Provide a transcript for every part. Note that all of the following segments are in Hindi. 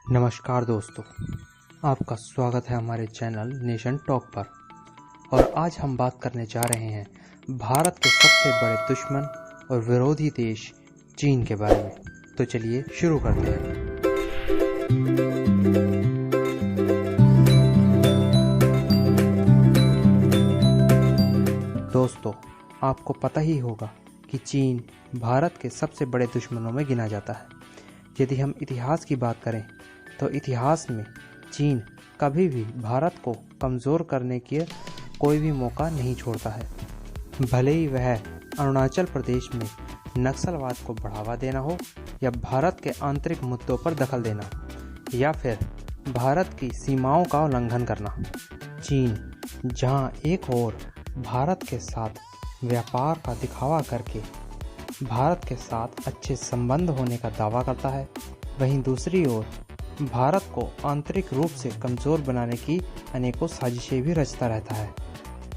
नमस्कार दोस्तों, आपका स्वागत है हमारे चैनल नेशन टॉक पर। और आज हम बात करने जा रहे हैं भारत के सबसे बड़े दुश्मन और विरोधी देश चीन के बारे में। तो चलिए शुरू करते हैं। दोस्तों, आपको पता ही होगा कि चीन भारत के सबसे बड़े दुश्मनों में गिना जाता है। यदि हम इतिहास की बात करें तो इतिहास में चीन कभी भी भारत को कमज़ोर करने के कोई भी मौका नहीं छोड़ता है। भले ही वह अरुणाचल प्रदेश में नक्सलवाद को बढ़ावा देना हो, या भारत के आंतरिक मुद्दों पर दखल देना, या फिर भारत की सीमाओं का उल्लंघन करना। चीन जहां एक ओर भारत के साथ व्यापार का दिखावा करके भारत के साथ अच्छे संबंध होने का दावा करता है, वहीं दूसरी ओर भारत को आंतरिक रूप से कमज़ोर बनाने की अनेकों साजिशें भी रचता रहता है।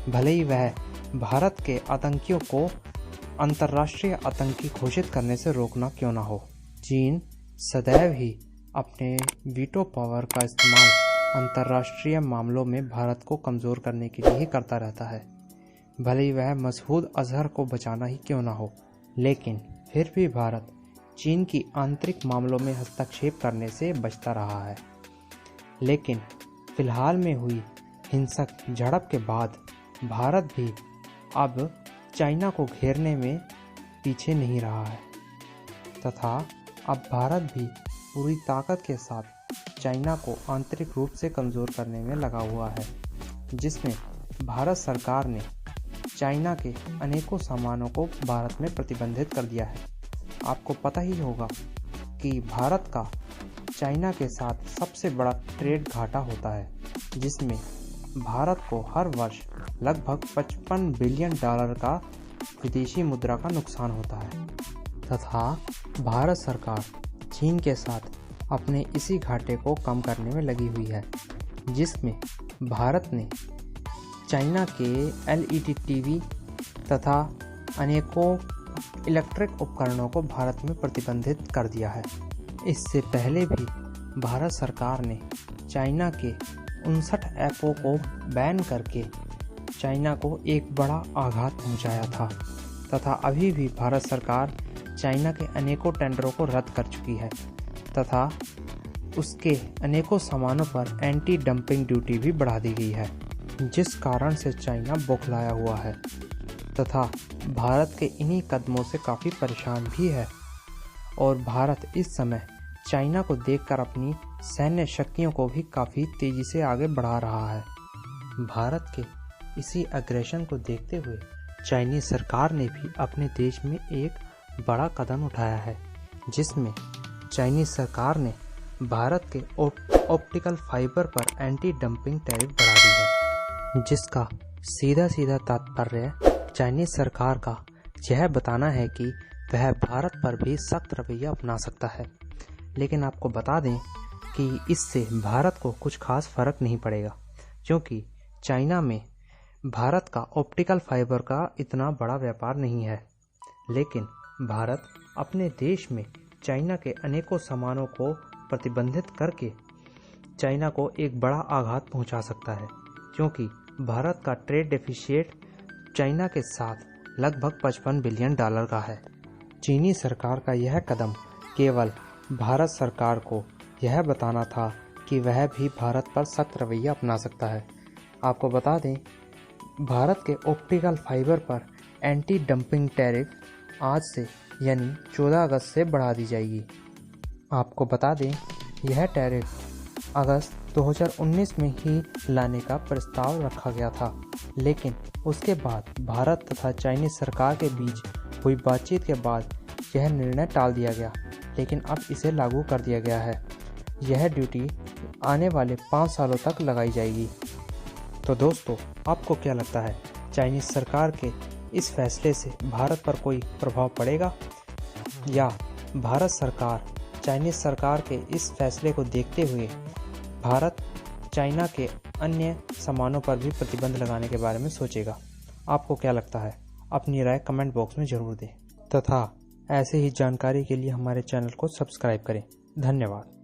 भले ही वह भारत के आतंकियों को अंतर्राष्ट्रीय आतंकी घोषित करने से रोकना क्यों न हो, चीन सदैव ही अपने वीटो पावर का इस्तेमाल अंतर्राष्ट्रीय मामलों में भारत को कमज़ोर करने के लिए ही करता रहता है। भले ही वह मसूद अजहर को बचाना ही क्यों न हो, लेकिन फिर भी भारत चीन की आंतरिक मामलों में हस्तक्षेप करने से बचता रहा है। लेकिन फिलहाल में हुई हिंसक झड़प के बाद भारत भी अब चाइना को घेरने में पीछे नहीं रहा है, तथा अब भारत भी पूरी ताकत के साथ चाइना को आंतरिक रूप से कमज़ोर करने में लगा हुआ है, जिसमें भारत सरकार ने चाइना के अनेकों सामानों को भारत में प्रतिबंधित कर दिया है। आपको पता ही होगा कि भारत का चाइना के साथ सबसे बड़ा ट्रेड घाटा होता है, जिसमें भारत को हर वर्ष लगभग $55 बिलियन का विदेशी मुद्रा का नुकसान होता है। तथा भारत सरकार चीन के साथ अपने इसी घाटे को कम करने में लगी हुई है, जिसमें भारत ने चाइना के LED टीवी तथा अनेकों इलेक्ट्रिक उपकरणों को भारत में प्रतिबंधित कर दिया है। इससे पहले भी भारत सरकार ने चाइना के 59 ऐपों को बैन करके चाइना को एक बड़ा आघात पहुंचाया था, तथा अभी भी भारत सरकार चाइना के अनेकों टेंडरों को रद्द कर चुकी है, तथा उसके अनेकों सामानों पर एंटी डंपिंग ड्यूटी भी बढ़ा दी गई है, जिस कारण से चाइना बौखलाया हुआ है तथा भारत के इन्हीं कदमों से काफ़ी परेशान भी है। और भारत इस समय चाइना को देखकर अपनी सैन्य शक्तियों को भी काफ़ी तेज़ी से आगे बढ़ा रहा है। भारत के इसी अग्रेशन को देखते हुए चाइनीज़ सरकार ने भी अपने देश में एक बड़ा कदम उठाया है, जिसमें चाइनीज़ सरकार ने भारत के ऑप्टिकल फाइबर पर एंटी डंपिंग टैरिफ बढ़ा दी है, जिसका सीधा तात्पर्य चाइनीज़ सरकार का यह बताना है कि वह भारत पर भी सख्त रवैया अपना सकता है। लेकिन आपको बता दें कि इससे भारत को कुछ खास फर्क नहीं पड़ेगा, क्योंकि चाइना में भारत का ऑप्टिकल फाइबर का इतना बड़ा व्यापार नहीं है। लेकिन भारत अपने देश में चाइना के अनेकों सामानों को प्रतिबंधित करके चाइना को एक बड़ा आघात पहुंचा सकता है, क्योंकि भारत का ट्रेड डेफिसिट चाइना के साथ लगभग $55 बिलियन का है। चीनी सरकार का यह कदम केवल भारत सरकार को यह बताना था कि वह भी भारत पर सख्त रवैया अपना सकता है। आपको बता दें, भारत के ऑप्टिकल फाइबर पर एंटी डंपिंग टैरिफ आज से यानी 14 अगस्त से बढ़ा दी जाएगी। आपको बता दें, यह टैरिफ अगस्त 2019 में ही लाने का प्रस्ताव रखा गया था, लेकिन उसके बाद भारत तथा चाइनीज़ सरकार के बीच हुई बातचीत के बाद यह निर्णय टाल दिया गया, लेकिन अब इसे लागू कर दिया गया है। यह ड्यूटी आने वाले 5 सालों तक लगाई जाएगी। तो दोस्तों, आपको क्या लगता है, चाइनीज़ सरकार के इस फैसले से भारत पर कोई प्रभाव पड़ेगा, या भारत सरकार चाइनीज़ सरकार के इस फैसले को देखते हुए भारत चाइना के अन्य सामानों पर भी प्रतिबंध लगाने के बारे में सोचेगा? आपको क्या लगता है? अपनी राय कमेंट बॉक्स में ज़रूर दें, तथा ऐसे ही जानकारी के लिए हमारे चैनल को सब्सक्राइब करें। धन्यवाद।